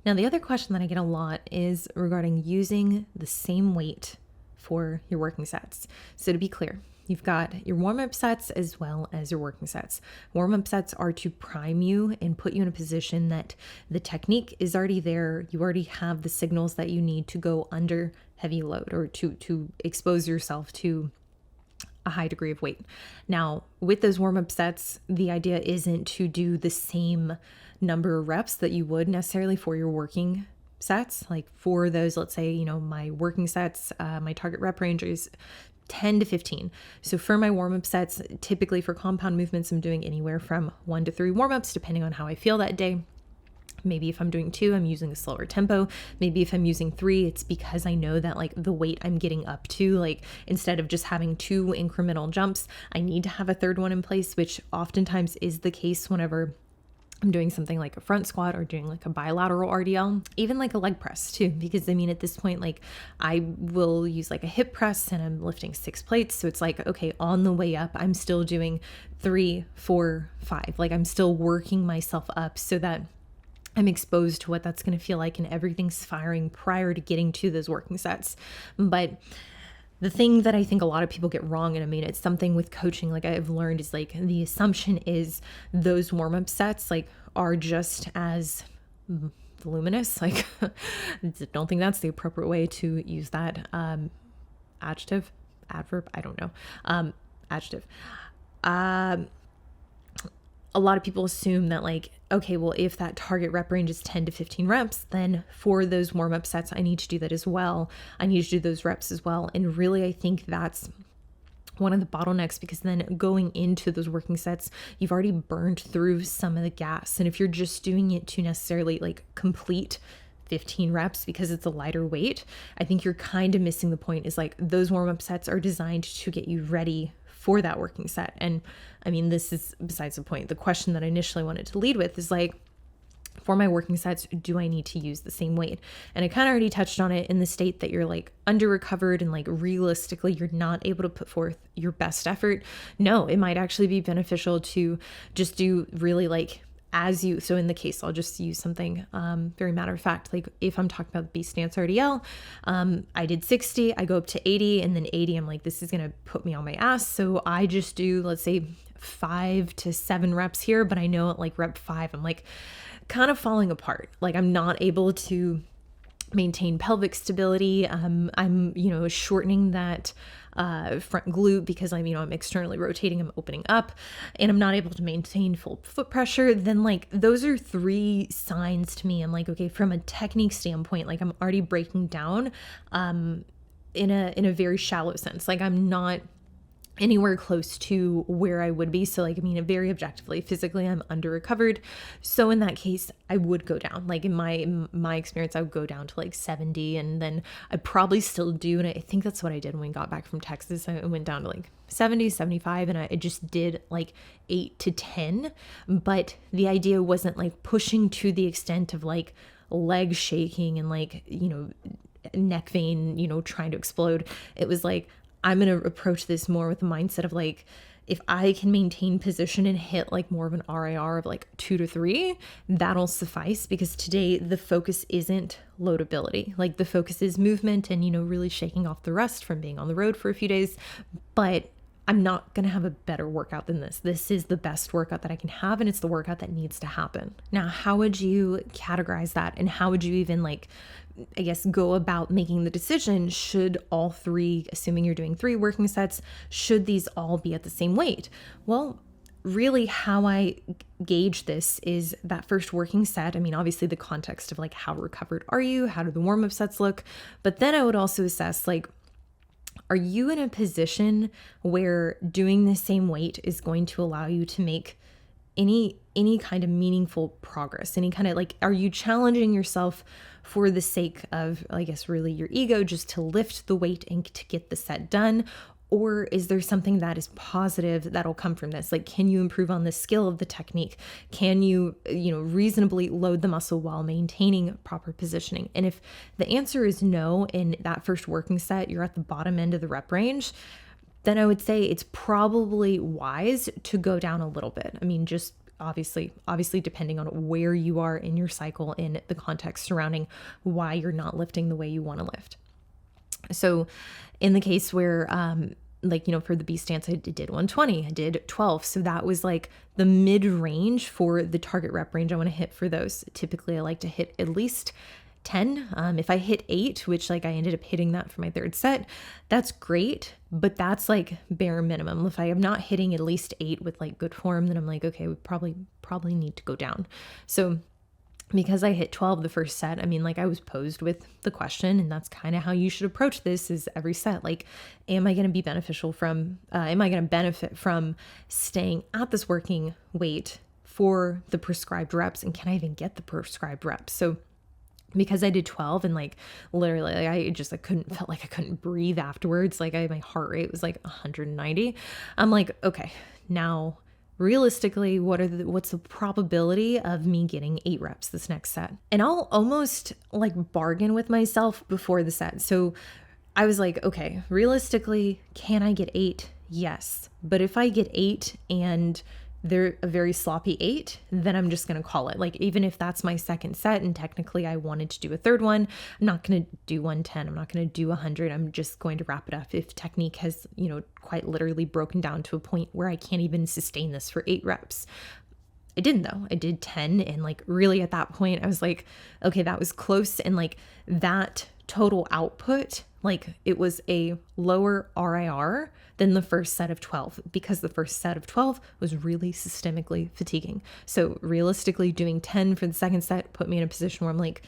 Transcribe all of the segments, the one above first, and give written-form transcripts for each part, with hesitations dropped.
Now, the other question that I get a lot is regarding using the same weight for your working sets. So to be clear, you've got your warm-up sets as well as your working sets. Warm-up sets are to prime you and put you in a position that the technique is already there. You already have the signals that you need to go under heavy load or to expose yourself to a high degree of weight. Now, with those warm-up sets, the idea isn't to do the same number of reps that you would necessarily for your working sets. Like for those, let's say, my working sets, my target rep range is 10 to 15. So for my warm-up sets, typically for compound movements, I'm doing anywhere from 1 to 3 warm-ups, depending on how I feel that day. Maybe if I'm doing 2, I'm using a slower tempo. Maybe if I'm using 3, it's because I know that like the weight I'm getting up to, like instead of just having 2 incremental jumps, I need to have a third one in place, which oftentimes is the case whenever I'm doing something like a front squat or doing like a bilateral RDL, even like a leg press too, because at this point, like I will use like a hip press and I'm lifting 6 plates. So it's like, okay, on the way up, I'm still doing 3, 4, 5. Like I'm still working myself up so that I'm exposed to what that's going to feel like and everything's firing prior to getting to those working sets. But the thing that I think a lot of people get wrong, and it's something with coaching, like I've learned, is like the assumption is those warm-up sets like are just as voluminous. Like, don't think that's the appropriate way to use that adjective, adverb, I don't know, adjective. A lot of people assume that like, okay, well, if that target rep range is 10 to 15 reps, then for those warm-up sets, I need to do that as well. I need to do those reps as well. And really, I think that's one of the bottlenecks, because then going into those working sets, you've already burned through some of the gas. And if you're just doing it to necessarily like complete 15 reps because it's a lighter weight, I think you're kind of missing the point. Is like those warm-up sets are designed to get you ready for that working set. And this is besides the point. The question that I initially wanted to lead with is like, for my working sets, do I need to use the same weight? And I kind of already touched on it in the state that you're like under recovered and like realistically, you're not able to put forth your best effort. No, it might actually be beneficial to just do really like so in the case, I'll just use something very matter of fact, like if I'm talking about the beast stance RDL, I did 60, I go up to 80, and then 80, I'm like, this is going to put me on my ass. So I just do, let's say 5 to 7 reps here, but I know at like rep 5, I'm like kind of falling apart. Like I'm not able to maintain pelvic stability. I'm shortening that front glute because I'm externally rotating, I'm opening up, and I'm not able to maintain full foot pressure. Then like those are 3 signs to me. I'm like, okay, from a technique standpoint, like I'm already breaking down in a very shallow sense. Like I'm not anywhere close to where I would be. So like, very objectively, physically, I'm under recovered. So in that case, I would go down. Like in my experience, I would go down to like 70, and then I probably still do. And I think that's what I did when we got back from Texas. I went down to like 70, 75, and I just did like 8 to 10. But the idea wasn't like pushing to the extent of like leg shaking and like, neck vein, trying to explode. It was like, I'm going to approach this more with the mindset of like, if I can maintain position and hit like more of an RIR of like 2 to 3, that'll suffice, because today the focus isn't loadability. Like the focus is movement and, really shaking off the rust from being on the road for a few days. But I'm not going to have a better workout than this. This is the best workout that I can have, and it's the workout that needs to happen. Now, how would you categorize that? And how would you even go about making the decision? Should all 3, assuming you're doing 3 working sets, should these all be at the same weight? Well, really how I gauge this is that first working set. Obviously the context of like, how recovered are you? How do the warm-up sets look? But then I would also assess like, are you in a position where doing the same weight is going to allow you to make any kind of meaningful progress? Any kind of like, are you challenging yourself for the sake of, I guess, really your ego, just to lift the weight and to get the set done? Or is there something that is positive that'll come from this? Like, can you improve on the skill of the technique? Can you, reasonably load the muscle while maintaining proper positioning? And if the answer is no, in that first working set, you're at the bottom end of the rep range, then I would say it's probably wise to go down a little bit. Just obviously depending on where you are in your cycle, in the context surrounding why you're not lifting the way you want to lift. So in the case where, for the B stance, I did 120, I did 12. So that was like the mid range for the target rep range I want to hit for those. Typically I like to hit at least 10. If I hit 8, which like I ended up hitting that for my third set, that's great, but that's like bare minimum. If I am not hitting at least 8 with like good form, then I'm like, okay, we probably need to go down. So because I hit 12 the first set, I mean, like I was posed with the question, and that's kind of how you should approach this is every set. Like, am I going to be am I going to benefit from staying at this working weight for the prescribed reps? And can I even get the prescribed reps? So because I did 12 and like literally like I felt like I couldn't breathe afterwards. Like my heart rate was like 190. I'm like, okay, now realistically, what's the probability of me getting 8 reps this next set? And I'll almost like bargain with myself before the set. So I was like, okay, realistically, can I get 8? Yes. But if I get 8 and they're a very sloppy 8, then I'm just going to call it. Like, even if that's my second set and technically I wanted to do a third one, I'm not going to do 110. I'm not going to do 100. I'm just going to wrap it up if technique has, quite literally broken down to a point where I can't even sustain this for 8 reps. I didn't though. I did 10. And like really at that point, I was like, okay, that was close. And like that total output, like it was a lower RIR than the first set of 12 because the first set of 12 was really systemically fatiguing. So realistically doing 10 for the second set put me in a position where I'm like,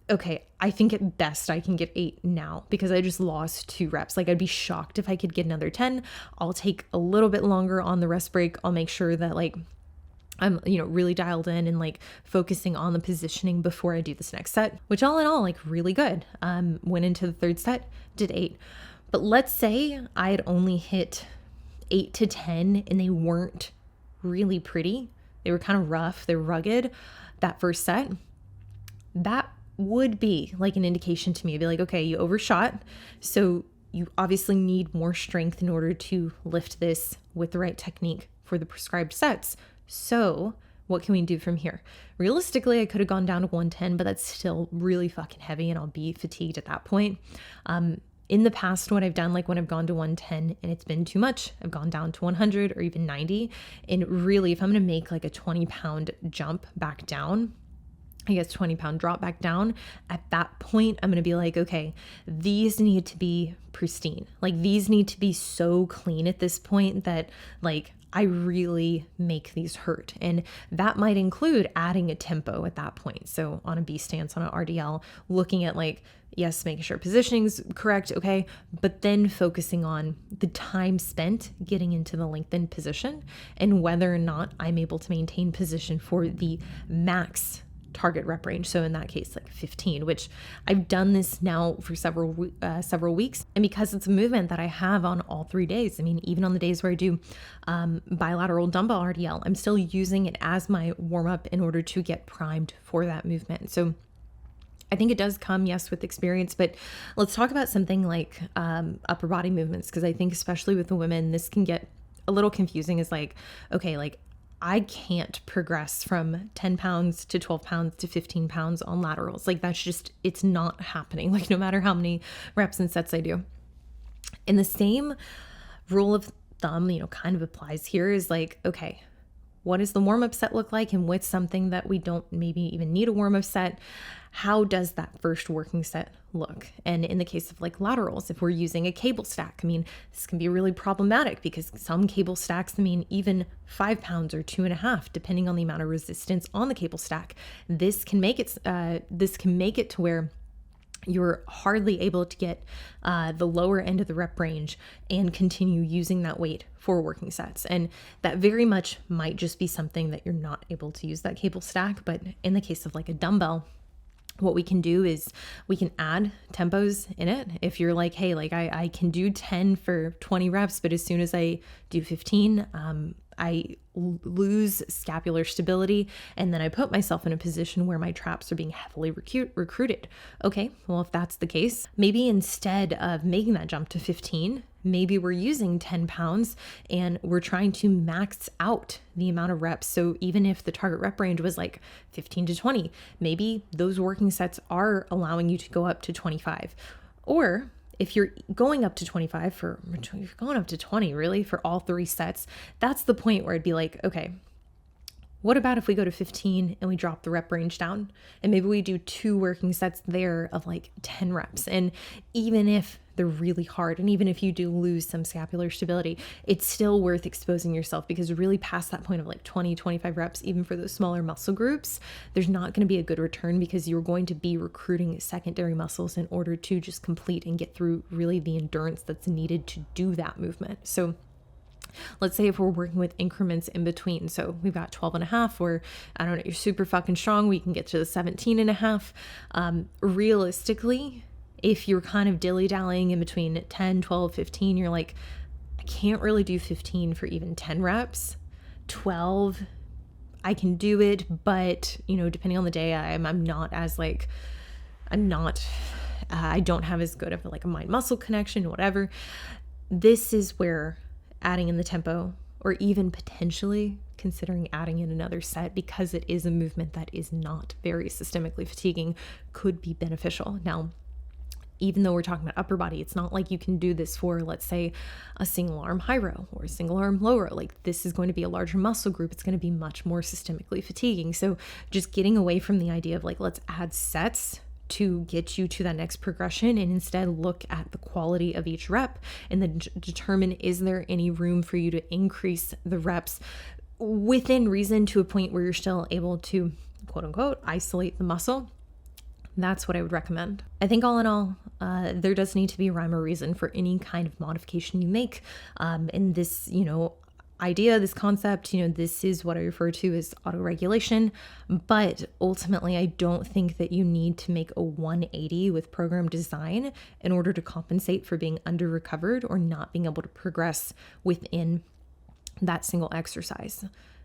okay, I think at best I can get 8 now because I just lost 2 reps. Like I'd be shocked if I could get another 10. I'll take a little bit longer on the rest break. I'll make sure that like I'm, really dialed in and like focusing on the positioning before I do this next set, which all in all, like really good. Went into the third set, did 8. But let's say I had only hit 8 to 10 and they weren't really pretty. They were kind of rough. They're rugged that first set. That would be like an indication to me. I'd be like, okay, you overshot. So you obviously need more strength in order to lift this with the right technique for the prescribed sets. So what can we do from here? Realistically, I could have gone down to 110, but that's still really fucking heavy and I'll be fatigued at that point. In the past, what I've done, like when I've gone to 110 and it's been too much, I've gone down to 100 or even 90. And really, if I'm going to make like a 20-pound jump back down, 20-pound drop back down, at that point, I'm going to be like, okay, these need to be pristine. Like these need to be so clean at this point that like I really make these hurt. And that might include adding a tempo at that point. So on a B stance, on an RDL, looking at like, yes, making sure positioning's correct, okay, but then focusing on the time spent getting into the lengthened position and whether or not I'm able to maintain position for the max target rep range. So in that case, like 15, which I've done this now for several weeks. And because it's a movement that I have on all 3 days, I mean, even on the days where I do bilateral dumbbell RDL, I'm still using it as my warm up in order to get primed for that movement. So I think it does come, yes, with experience, but let's talk about something like upper body movements, because I think especially with the women, this can get a little confusing. Is like, okay, like I can't progress from 10 pounds to 12 pounds to 15 pounds on laterals. Like that's just, it's not happening. Like no matter how many reps and sets I do. And the same rule of thumb, kind of applies here is like, okay, what does the warm-up set look like? And what's something that we don't maybe even need a warm-up set? How does that first working set look? And in the case of like laterals, if we're using a cable stack, I mean, this can be really problematic because some cable stacks, I mean, even 5 pounds or 2.5, depending on the amount of resistance on the cable stack, this can make it to where you're hardly able to get the lower end of the rep range and continue using that weight for working sets. And that very much might just be something that you're not able to use that cable stack. But in the case of like a dumbbell, what we can do is we can add tempos in it. If you're like, hey, like I can do 10 for 20 reps, but as soon as I do 15, I lose scapular stability, and then I put myself in a position where my traps are being heavily recruited. Okay, well, if that's the case, maybe instead of making that jump to 15, maybe we're using 10 pounds and we're trying to max out the amount of reps. So even if the target rep range was like 15 to 20, maybe those working sets are allowing you to go up to 25. Or if you're going up to 25 for, if you're going up to 20 really for all 3 sets, that's the point where I'd be like, okay, what about if we go to 15 and we drop the rep range down, and maybe we do 2 working sets there of like 10 reps. And even if they're really hard, and even if you do lose some scapular stability, it's still worth exposing yourself, because really past that point of like 20, 25 reps, even for those smaller muscle groups, there's not going to be a good return, because you're going to be recruiting secondary muscles in order to just complete and get through really the endurance that's needed to do that movement. So let's say if we're working with increments in between, so we've got 12 and a half, or I don't know, you're super fucking strong, we can get to the 17 and a half. Realistically, if you're kind of dilly-dallying in between 10, 12, 15, you're like, I can't really do 15 for even 10 reps. 12, I can do it, but, you know, depending on the day, I don't have as good of like a mind-muscle connection, whatever. This is where adding in the tempo, or even potentially considering adding in another set, because it is a movement that is not very systemically fatiguing, could be beneficial. Now, even though we're talking about upper body, it's not like you can do this for, let's say, a single arm high row or a single arm low row. Like, this is going to be a larger muscle group. It's going to be much more systemically fatiguing. So just getting away from the idea of like, let's add sets to get you to that next progression, and instead look at the quality of each rep and then determine, is there any room for you to increase the reps within reason to a point where you're still able to, quote unquote, isolate the muscle. That's what I would recommend. I think all in all, there does need to be a rhyme or reason for any kind of modification you make. And this, idea, this concept, this is what I refer to as autoregulation. But ultimately, I don't think that you need to make a 180 with program design in order to compensate for being under recovered or not being able to progress within that single exercise.